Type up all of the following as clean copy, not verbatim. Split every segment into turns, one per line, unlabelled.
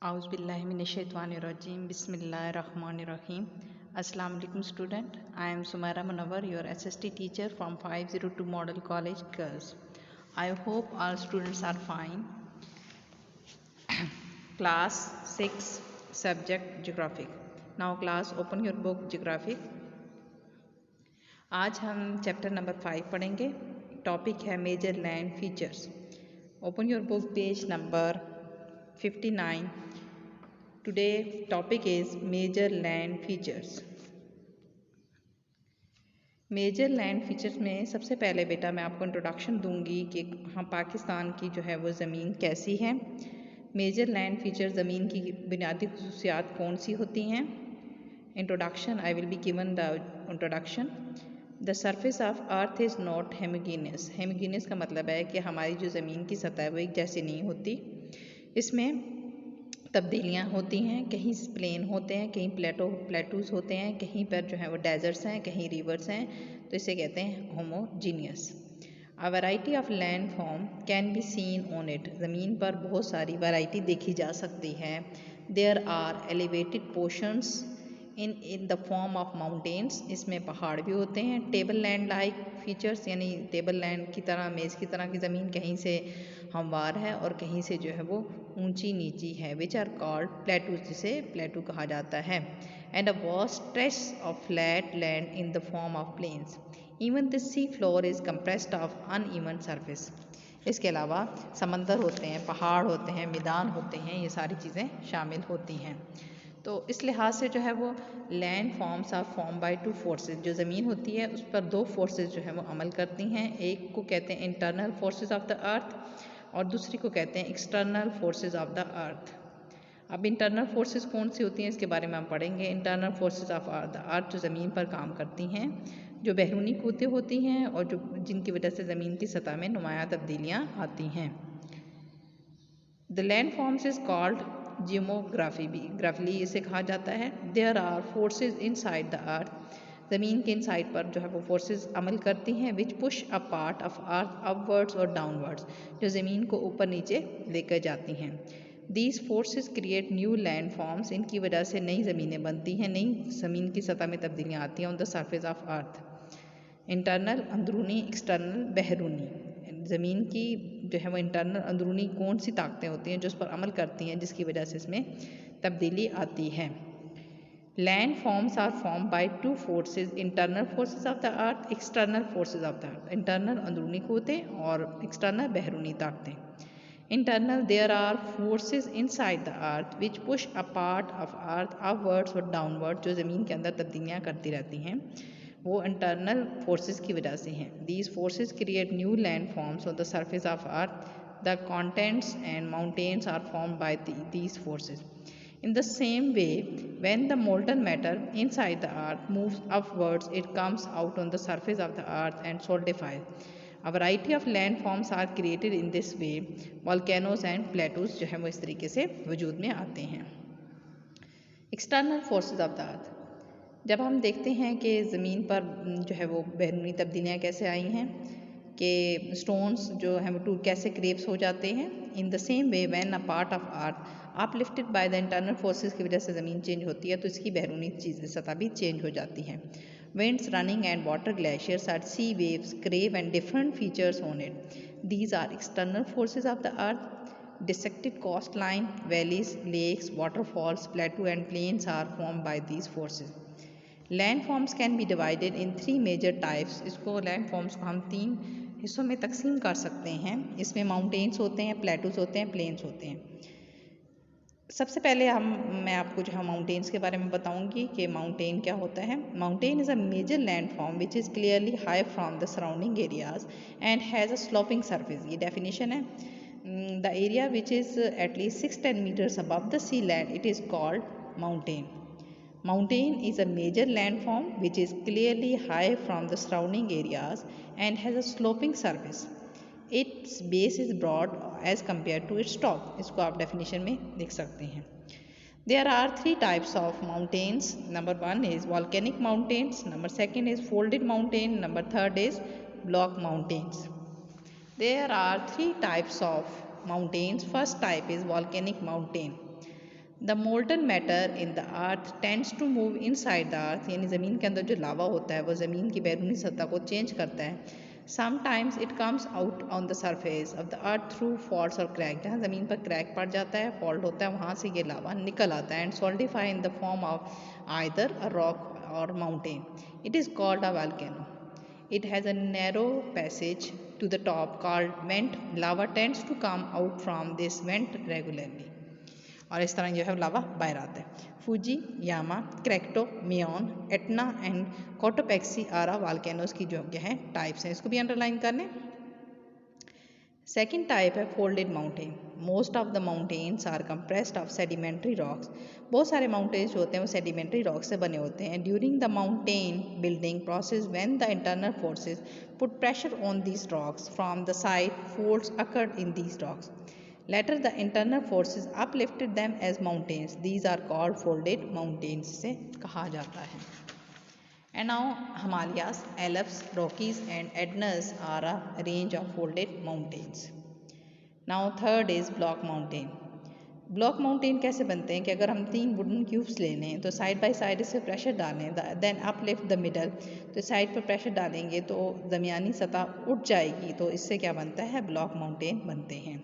Auzbillahiminash-shaytanir-rajim. Bismillahir-rahmanir-rahim. Assalamu alaikum student. I am Sumaira Munawar, your SST teacher from 502 Model College, Girls. I hope all students are fine. Class 6, Subject Geographic. Now class, open your book Geographic. आज हम chapter number 5 पढ़ेंगे. Topic है major land features. Open your book page number 59. Today topic is major land features. Major land features में सबसे पहले बेटा मैं आपको इंट्रोडक्शन दूंगी कि हम पाकिस्तान की जो है वो ज़मीन कैसी है. मेजर लैंड फीचर ज़मीन की बुनियादी खुसूसियात कौन सी होती हैं. Introduction. I will be given the introduction. The surface of earth is not homogeneous. Homogeneous का मतलब है कि हमारी जो ज़मीन की सतह है वो एक जैसी नहीं होती. इसमें तब्दीलियाँ होती हैं. कहीं प्लेन होते हैं, कहीं प्लेटूज होते हैं, कहीं पर जो है वो डेजर्ट्स हैं, कहीं रिवर्स हैं. तो इसे कहते हैं homogeneous. A variety of land form can be seen on it. ज़मीन पर बहुत सारी वैरायटी देखी जा सकती है. There are elevated portions in the form of mountains. इसमें पहाड़ भी होते हैं. टेबल लैंड लाइक फीचर्स, यानी टेबल लैंड की तरह, मेज़ की तरह की ज़मीन कहीं से हमवार है और कहीं से जो है वो ऊंची नीची है. विच आर कॉल्ड प्लेटूज, जिसे प्लेटू कहा जाता है. And a vast stretch of flat land in the form of plains. Even the sea floor is compressed of uneven surface. इसके अलावा समंदर होते हैं, पहाड़ होते हैं, मैदान होते हैं, ये सारी चीज़ें शामिल होती हैं. तो इस लिहाज से जो है वो land forms are form by two forces. जो ज़मीन होती है उस पर दो फोर्सेस जो है वो अमल करती हैं. एक को कहते हैं इंटरनल फोर्सेस ऑफ द अर्थ और दूसरी को कहते हैं एक्सटर्नल फोर्सेस ऑफ द अर्थ. अब इंटरनल फोर्सेस कौन सी होती हैं इसके बारे में हम पढ़ेंगे. इंटरनल फोर्सेस ऑफ द अर्थ जो ज़मीन पर काम करती हैं, जो बैरूनी क़ुव्वतें होती हैं और जो जिनकी वजह से ज़मीन की सतह में नुमायाँ तब्दीलियाँ आती हैं. The land forms is called geographically इसे कहा जाता है. There are forces inside the earth. ज़मीन के इनसाइड पर जो है वो फोर्सेस अमल करती हैं. Which push a part of earth upwards और डाउनवर्ड्स, जो ज़मीन को ऊपर नीचे लेकर जाती हैं. These forces create new land forms. इनकी वजह से नई ज़मीनें बनती हैं, नई ज़मीन की सतह में तब्दीलियाँ आती हैं on the surface of earth. Internal अंदरूनी, एक्सटर्नल बहरूनी. ज़मीन की जो है वो इंटरनल अंदरूनी कौन सी ताकतें होती हैं जो उस पर अमल करती हैं जिसकी वजह से इसमें तब्दीली आती है. Land forms are form by two forces. Internal forces of the earth, external forces of the earth. Internal अंदरूनी क़ुव्वतें और एक्सटर्नल बहरूनी ताकतें. Internal, there are forces inside the earth which push a part of earth upwards और downward. जो ज़मीन के अंदर तब्दीलियाँ करती रहती हैं वो इंटरनल फोर्सेस की वजह से हैं. These forces create new land forms on the surface of earth. The continents and mountains are form by these forces. In the same way, when the molten matter inside the earth moves upwards, it comes out on the surface of the earth and solidifies. A variety of landforms are created in this way. Volcanoes and plateaus जो है वो इस तरीके से वजूद में आते हैं. एक्सटर्नल फोर्सेस ऑफ द अर्थ. जब हम देखते हैं कि ज़मीन पर जो है वो बैरूनी तब्दीलियाँ कैसे आई हैं, कि स्टोन्स जो हैं वो टूट कैसे क्रेप्स हो जाते हैं. In the same way when a part of earth uplifted by the internal forces की वजह से ज़मीन चेंज होती है तो इसकी बैरूनी चीज़ें सतह भी चेंज हो जाती हैं. Winds running and water glaciers are sea waves carve and different features on it. These are external forces of the earth. Dissected coastline, valleys, lakes, waterfalls, plateau and plains are formed by these forces. Land forms can be divided in 3 major types. इसको land forms को हम 3 हिस्सों में तकसीम कर सकते हैं. इसमें माउंटेन्स होते हैं, प्लेटूज होते हैं, प्लेन्स होते हैं. सबसे पहले मैं आपको जो है माउंटेन्स के बारे में बताऊंगी कि माउंटेन क्या होता है. Mountain is a major land form which is clearly high from the surrounding areas and has a sloping surface. ये डेफिनेशन है. The area which is at least 6-10 metres above the sea land, it is called mountain. Mountain is a major landform which is clearly high from the surrounding areas and has a sloping surface. Its base is broad as compared to its top. इसको आप definition में लिख सकते हैं. There are 3 types of mountains. Number 1 is volcanic mountains. Number 2 is folded mountain. Number 3 is block mountains. There are 3 types of mountains. First type is volcanic mountain. The molten matter in the earth tends to move inside the earth, यानी ज़मीन के अंदर जो लावा होता है वो ज़मीन की बैरूनी सतह को चेंज करता है। Sometimes it comes out on the surface of the earth through faults और क्रैक, जहाँ ज़मीन पर क्रैक पड़ जाता है, फॉल्ट होता है, वहाँ से ये लावा निकल आता है and solidify in the form of either a rock or mountain. It is called a volcano. It has a narrow passage to the top called vent. Lava tends to come out from this vent regularly. और इस तरह जो है लावा बाहर आता है। Fujiyama, Krakatoa, Mayon, Etna and Cotopaxi are volcanoes की जो है टाइप्स हैं, इसको भी अंडरलाइन कर लें। Second type है folded mountain. Most of the mountains are compressed of sedimentary rocks. बहुत सारे mountains जो होते हैं वो sedimentary rocks से बने होते हैं. During the mountain building process, when the internal forces put pressure on these rocks from the side, folds occurred in these rocks. Later, the internal forces uplifted them as mountains. These are called folded mountains से कहा जाता है. And now Himalayas, Alps, Rockies and Etnas are a range of folded mountains. Now third is block mountain. Block mountain कैसे बनते हैं कि अगर हम 3 वुडन क्यूब्स ले लें तो साइड बाय साइड इस पर प्रेशर डालें, देन अपलिफ्ट द मिडल, तो साइड पर प्रेशर डालेंगे तो दरमियानी सतह उठ जाएगी, तो इससे क्या बनता है, ब्लॉक माउंटेन बनते हैं।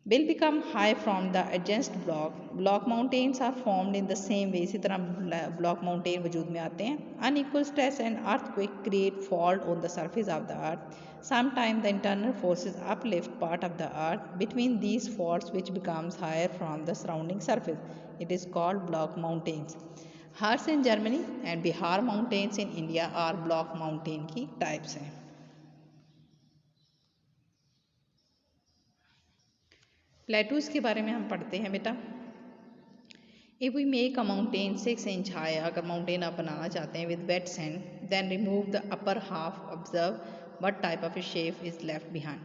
will become high from the adjacent block. Block mountains are formed in the same way. इसी तरह block mountain वजूद में आते हैं. Unequal stress and earthquake create fault on the surface of the earth. Sometimes the internal forces uplift part of the earth between these faults, which becomes higher from the surrounding surface. It is called block mountains. Harz in Germany and Bihar mountains in India are block mountain की types हैं. Plateaus के बारे में हम पढ़ते हैं बेटा। If we make a mountain 6 inch high, अगर माउंटेन आप बनाना चाहते हैं with wet sand, then remove the upper half, observe what type of a shape is left behind.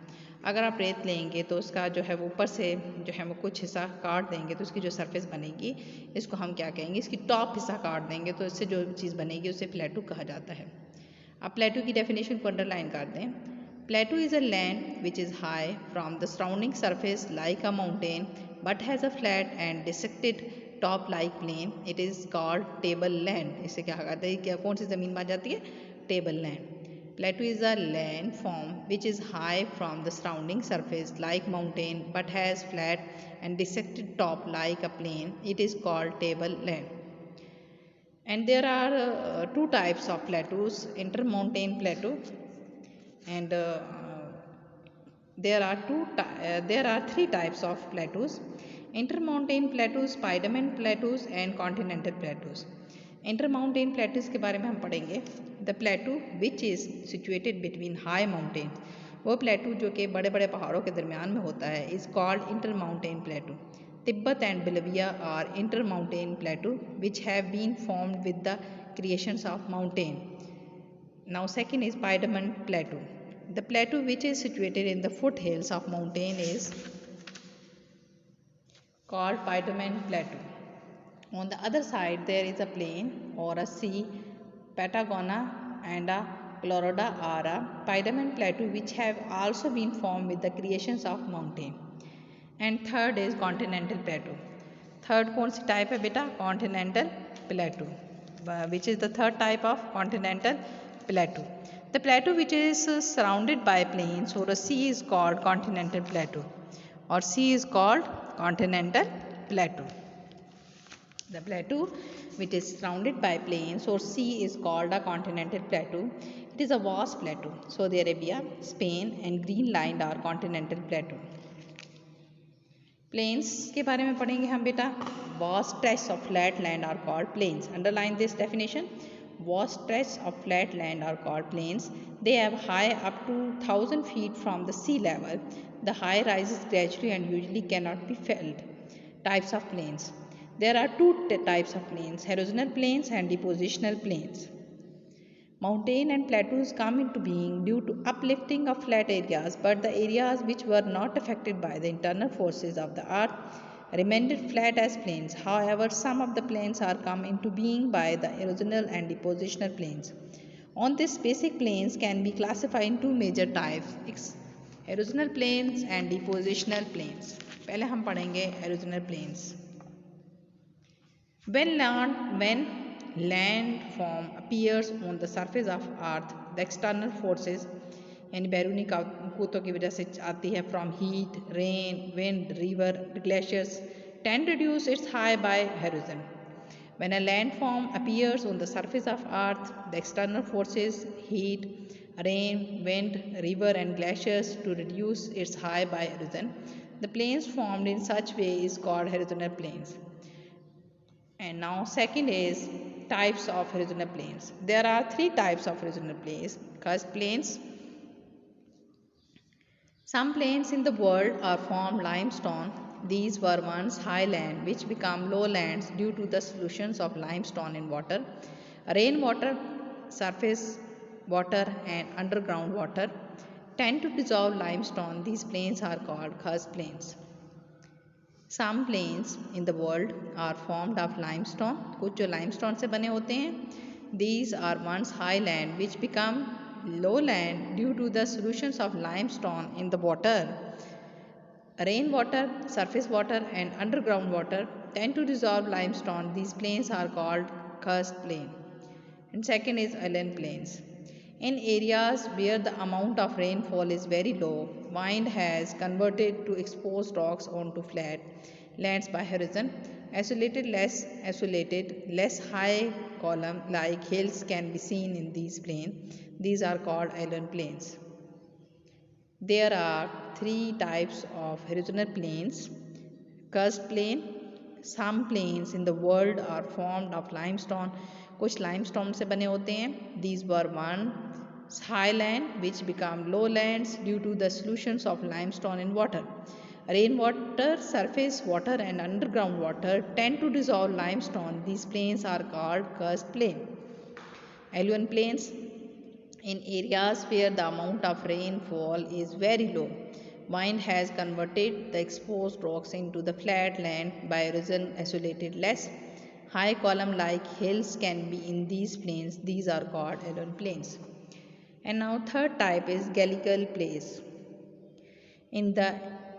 अगर आप रेत लेंगे तो उसका जो है वो ऊपर से जो है वो कुछ हिस्सा काट देंगे तो उसकी जो सरफेस बनेगी, इसको हम क्या कहेंगे, इसकी टॉप हिस्सा काट देंगे तो इससे जो चीज़ बनेगी उसे प्लेटू कहा जाता है। अब प्लेटू की डेफिनेशन को अंडरलाइन कर दें। Plateau is a land which is high from the surrounding surface like a mountain but has a flat and dissected top like plain. It is called tableland. इसे क्या कहते हैं, क्या कौन सी ज़मीन में आ जाती है, tableland. Plateau is a land form which is high from the surrounding surface like mountain but has flat and dissected top like a plain. It is called tableland. And there are two types of plateaus, intermontane plateau and there are three types of plateaus: intermontane plateaus, Piedmont plateaus and continental plateaus. Intermontane plateaus के बारे में हम पढ़ेंगे। The plateau which is situated between high mountains, वो plateau जो कि बड़े बड़े पहाड़ों के दरमियान में होता है, is called intermontane plateau. Tibet and Bolivia are intermontane plateau which have been formed with the creations of mountain. Now second is Piedmont Plateau. The plateau which is situated in the foothills of mountain is called Piedmont Plateau. On the other side there is a plain or a sea, Patagonia and a Colorado are a Piedmont Plateau which have also been formed with the creations of mountain. And third is Continental Plateau. Third कौन सी type है बेटा, Continental Plateau, which is the third type of Continental Plateau. The plateau which is surrounded by plains or a sea is called Continental Plateau, or sea is called Continental Plateau. The plateau which is surrounded by plains or sea is called a Continental Plateau. It is a vast plateau. Saudi Arabia, Spain and Greenland are Continental Plateau. Plains के बारे में पढ़ेंगे हम बेटा। Vast stretches of flat land are called plains. Underline this definition. Vast stretches of flat land are called plains. They have high up to 1,000 feet from the sea level. The high rises gradually and usually cannot be felled. Types of plains. There are two types of plains: erosional plains and depositional plains. Mountain and plateaus come into being due to uplifting of flat areas, but the areas which were not affected by the internal forces of the earth remained flat as plains. However, some of the plains are come into being by the erosional and depositional plains. On this, basic plains can be classified in two major types: erosional plains and depositional plains. पहले हम पढ़ेंगे एरोजनल planes. When landform appears on the surface of earth, the external forces यानी बैरूनी कूतों की वजह से आती है from heat, rain, wind, river, glaciers tend to reduce its high by horizon. When a landform appears on the surface of earth, the external forces heat, rain, wind, river and glaciers to reduce its high by horizon. The plains formed in such way is called horizontal plains. And now second is types of horizontal plains. There are three types of horizontal plains. First plains. Some plains in the world are formed limestone. These were once highland which become lowlands due to the solutions of limestone in water. Rainwater, surface water and underground water tend to dissolve limestone. These plains are called karst plains. Some plains in the world are formed of limestone. कुछ जो limestone से बने होते हैं. These are once highland which become lowland due to the solutions of limestone in the water. Rainwater, surface water and underground water tend to dissolve limestone. These plains are called karst plain. And second is island plains. In areas where the amount of rainfall is very low, wind has converted to exposed rocks onto flat lands by horizon. Less high column like hills can be seen in these plains. These are called island plains. There are three types of horizontal plains. Karst plain. Some plains in the world are formed of limestone. कुछ limestone से बने होते हैं. These were once highland which become lowlands due to the solutions of limestone in water. Rainwater, surface water and underground water tend to dissolve limestone. These plains are called karst plain. Alluvial plains. In areas where the amount of rainfall is very low, wind has converted the exposed rocks into the flat land by horizon. Less high column like hills can be in these plains. These are called alluvial plains. And now third type is Gallical plains. In the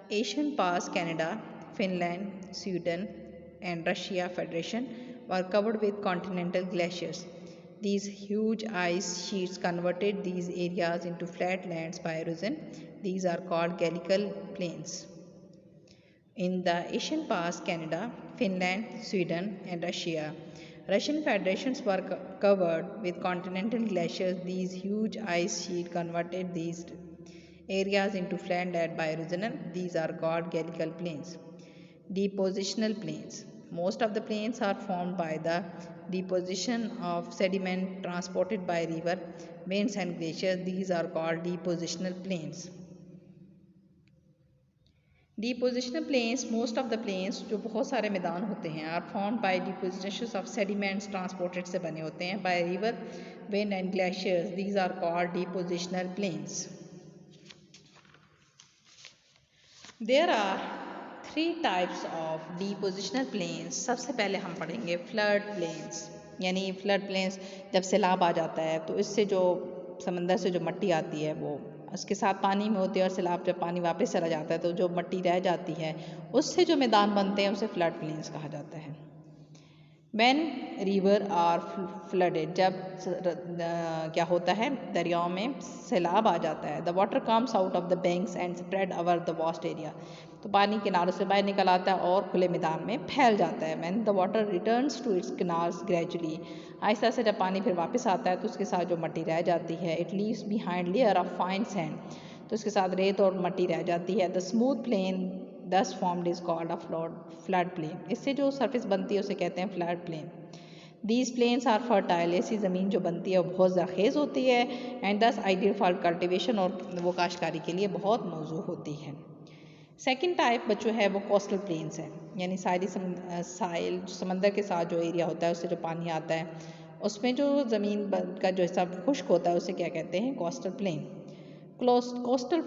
Asian past, Canada, Finland, Sweden and Russia Federation were covered with continental glaciers. These huge ice sheets converted these areas into flat lands by erosion. These are called Gallical plains. In the Asian past, Canada, Finland, Sweden and Russia, Russian federations were covered with continental glaciers. These huge ice sheets converted these areas into flat land by erosion. These are called Gallical plains. Depositional plains. Most of the plains are formed by the deposition of sediment transported by river, winds and glaciers. These are called depositional plains. Depositional plains, most of the plains जो बहुत सारे मैदान होते हैं are formed by depositions of sediments transported से बने होते हैं by river, wind and glaciers. These are called depositional plains. There are three types of depositional plains. सबसे पहले हम पढ़ेंगे फ्लड प्लेन्स. यानी फ्लड प्लेन्स जब सैलाब आ जाता है तो इससे जो समंदर से जो मिट्टी आती है वो उसके साथ पानी में होती है और सैलाब जब पानी वापस चला जाता है तो जो मिट्टी रह जाती है उससे जो मैदान बनते हैं उसे फ्लड प्लेन्स कहा जाता है. When river are flooded, जब क्या होता है दरियाओं में सैलाब आ जाता है, the water comes out of the banks and spread over the vast area. तो पानी किनारों से बाहर निकल आता है और खुले मैदान में फैल जाता है. When the water returns to its canals gradually, आहिस्ता से जब पानी फिर वापस आता है तो उसके साथ जो मिट्टी रह जाती है, it leaves behind layer of fine sand. तो उसके साथ रेत और मिट्टी रह जाती है. The smooth plain thus formed is called a flood plain. इससे जो सरफेस बनती है उसे कहते हैं flood plain. These plains are fertile. ऐसी ज़मीन जो बनती है वो बहुत ज़रखेज़ होती है and thus ideal for cultivation और वो काश्तकारी के लिए बहुत मौजू होती है. सेकेंड टाइप बच्चों है वो कोस्टल प्लेन्स है. यानी साइल समंदर के साथ जो एरिया होता है उससे जो पानी आता है उसमें जो ज़मीन का जो हिस्सा खुश्क होता है उसे क्या कहते हैं coastal plain. Coastal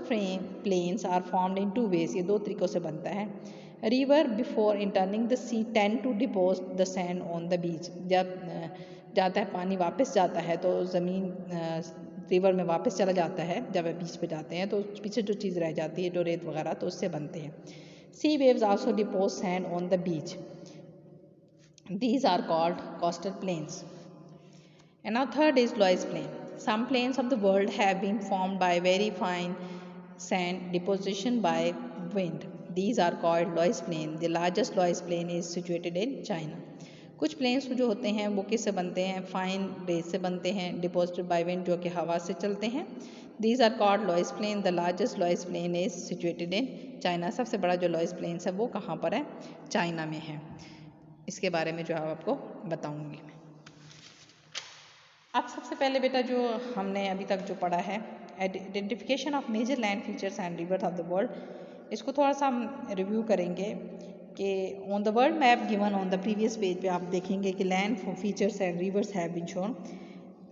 plains are formed in two ways. ये दो तरीकों से बनता है. River before entering the sea tend to deposit the sand on the beach. जब जाता है पानी वापस जाता है तो ज़मीन रिवर में वापस चला जाता है. जब बीच पे जाते हैं तो पीछे जो चीज़ रह जाती है जो रेत वगैरह तो उससे बनते हैं. Sea waves also deposit sand on the beach. These are called coastal plains. And now third is Loess Plain. Some plains of the world have been formed by very fine sand deposition by wind. These are called Loess Plain. The largest Loess Plain is situated in China. कुछ planes जो होते हैं वो किससे बनते हैं, fine रेत से बनते हैं, डिपोजिटेड बाय विंड जो कि हवा से चलते हैं. These are called loess plain. The largest loess plain is situated in China. सबसे बड़ा जो लॉइस प्लेन्स है वो कहाँ पर है, चाइना में है. इसके बारे में जो है आपको बताऊंगी. अब सबसे पहले बेटा जो हमने अभी तक जो पढ़ा है identification of major land features and rivers of the world, इसको थोड़ा सा हम रिव्यू करेंगे कि on the world map given on the previous page पे आप देखेंगे कि land features and rivers have been shown.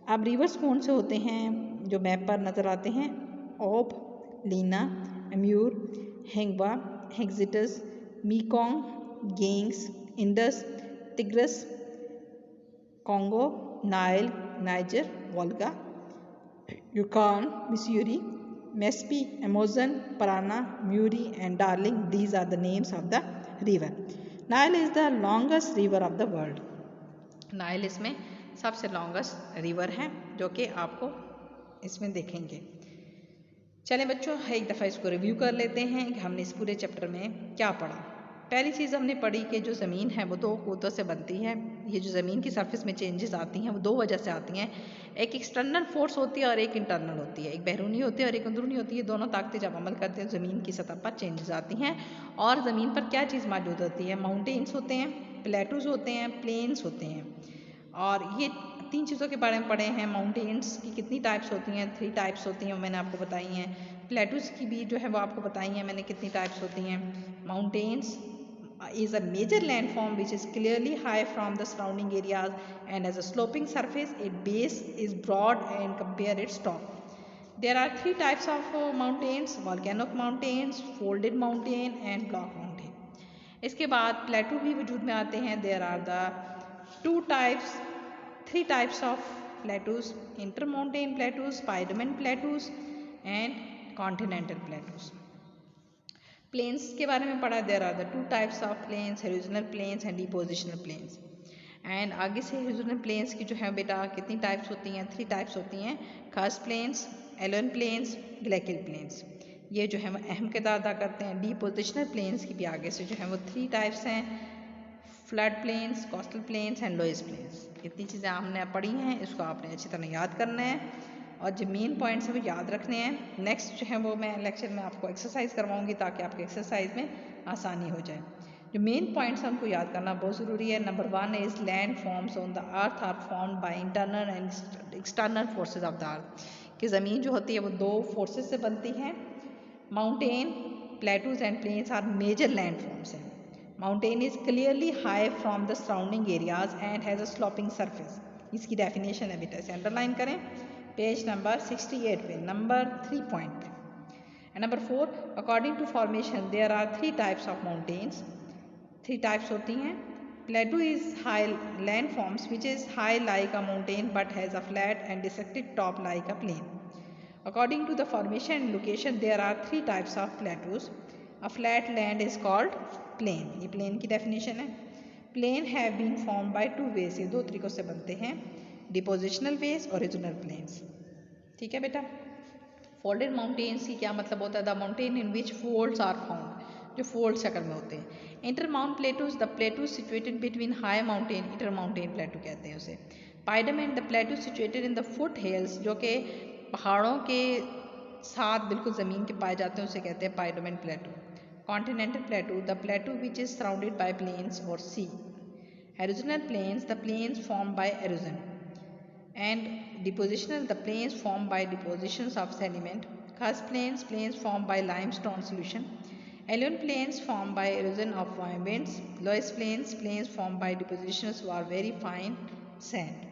अब रिवर्स कौन से होते हैं जो मैप पर नज़र आते हैं, ओब, लीना, अम्यूर, हेंगवा, हेक्सिटस, Mekong, Ganges, Indus, Tigris, Congo, Nile, Niger, Volga, Yukon, Missouri, Mississippi, Amazon, Parana, Murray and Darling. These are the names of the river. Nile is the longest river of the world. Nile इसमें सबसे longest river है जो कि आपको इसमें देखेंगे. चलें बच्चों एक दफ़ा इसको रिव्यू कर लेते हैं कि हमने इस पूरे चैप्टर में क्या पढ़ा. पहली चीज़ हमने पढ़ी कि जो ज़मीन है वो 2 क़ुव्वतों से बनती है. ये जो ज़मीन की सरफेस में चेंजेस आती हैं वो 2 वजह से आती हैं. एक एक्सटर्नल फोर्स होती है और एक इंटरनल होती है. एक बैरूनी होती है और एक अंदरूनी होती है. दोनों ताकतें जब अमल करते हैं ज़मीन की सतह पर चेंजेस आती हैं. और ज़मीन पर क्या चीज़ मौजूद होती है, माउंटेन्स होते हैं, प्लेटूज होते हैं, प्लेन्स होते हैं. और ये 3 चीज़ों के बारे में पढ़े हैं. माउंटेन्स की कितनी टाइप्स होती हैं, 3 टाइप्स होती हैं वो मैंने आपको बताई हैं. प्लेटूज की भी जो है वो आपको बताई हैं मैंने कितनी टाइप्स होती हैं. Mountains is a major landform which is clearly high from the surrounding areas and has a sloping surface. Its base is broad and compare its top. There are 3 types of mountains: volcanic mountains, folded mountain and block mountain. इसके बाद प्लेटू भी वजूद में आते हैं. There are the 3 types of plateaus: intermountain plateaus, Spiderman plateaus and continental plateaus. Plains के बारे में पढ़ा. There are the 2 types of plains, erosional plains and depositional plains. And आगे से हेरिजोनल प्लेन्स की जो है बेटा कितनी टाइप्स होती हैं, 3 टाइप्स होती हैं: खस्ट प्लेन्स, एलोन प्लेन्स, ग्लेकिल प्लेन्स. ये जो है वो अहम किरदार अदा करते हैं. डिपोजिशनल प्लेन्स की भी आगे से जो है वो 3 टाइप्स हैं: flood plains, coastal plains and loess plains. इतनी चीज़ें हमने पढ़ी हैं, इसको आपने अच्छी तरह याद करना है और जो मेन पॉइंट्स हैं वो याद रखने हैं. नेक्स्ट जो है वो मैं लेक्चर में आपको एक्सरसाइज करवाऊंगी ताकि आपके एक्सरसाइज में आसानी हो जाए. जो मेन पॉइंट्स हमको याद करना बहुत ज़रूरी है. Number 1 is land forms on the earth are formed by internal and external forces of the earth. कि ज़मीन जो होती है वो 2 फोर्सेज से बनती हैं. Mountain, plateaus and plains are major land forms हैं. Mountain is clearly high from the surrounding areas and has a sloping surface. इसकी डेफिनेशन है बेटा, इसे अंडरलाइन करें पेज नंबर 68 पे, नंबर 3 पॉइंट पे. And number 4, according to formation there are 3 types of mountains. 3 types होती हैं. Plateau is high land forms which is high like a mountain but has a flat and dissected top like a plain. According to the formation and location there are 3 types of plateaus. A flat land is called plain. ये plain की definition है. Plain have been form by 2 ways. ये 2 तरीकों से बनते हैं: depositional ways और original plains. ठीक है बेटा. फोल्डेड माउंटेन्स की क्या मतलब होता है? The mountain in which folds are found, जो फोल्ड शक्ल में होते हैं. Inter mount plateaus, the plateaus situated between high mountain, inter mountain plateau कहते हैं उसे. Piedmont, the plateau situated in the foot hills, जो कि पहाड़ों के साथ बिल्कुल ज़मीन के पाए जाते हैं, उसे कहते हैं piedmont plateau. Continental plateau, the plateau which is surrounded by plains और sea. Erosional plains, the plains form by erosion. And depositional, the plains formed by depositions of sediment. Karst plains, plains formed by limestone solution. Alluvial plains formed by erosion of winds. Loess plains, plains formed by depositions of very fine sand.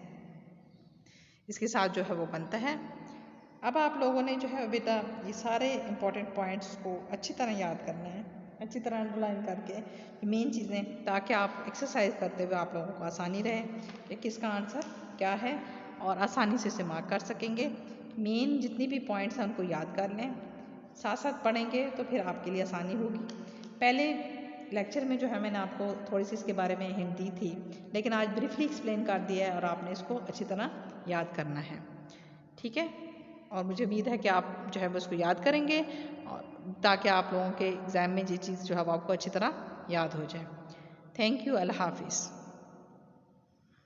इसके साथ जो है वो बनता है. अब आप लोगों ने जो है बेटा ये सारे इंपॉर्टेंट पॉइंट्स को अच्छी तरह याद करना है, अच्छी तरह अंडरलाइन करके मेन चीज़ें, ताकि आप एक्सरसाइज करते हुए आप लोगों को आसानी रहे कि किसका आंसर क्या है और आसानी से इसे मार्क कर सकेंगे. मेन जितनी भी पॉइंट्स हैं उनको याद कर लें, साथ साथ पढ़ेंगे तो फिर आपके लिए आसानी होगी. पहले लेक्चर में जो है मैंने आपको थोड़ी सी इसके बारे में हिंट दी थी, लेकिन आज ब्रीफली एक्सप्लेन कर दिया है और आपने इसको अच्छी तरह याद करना है। ठीक है, और मुझे उम्मीद है कि आप जो है वो उसको याद करेंगे और ताकि आप लोगों के एग्ज़ाम में ये चीज़ जो है वो आपको अच्छी तरह याद हो जाए। थैंक यू, अल्लाह हाफिज़।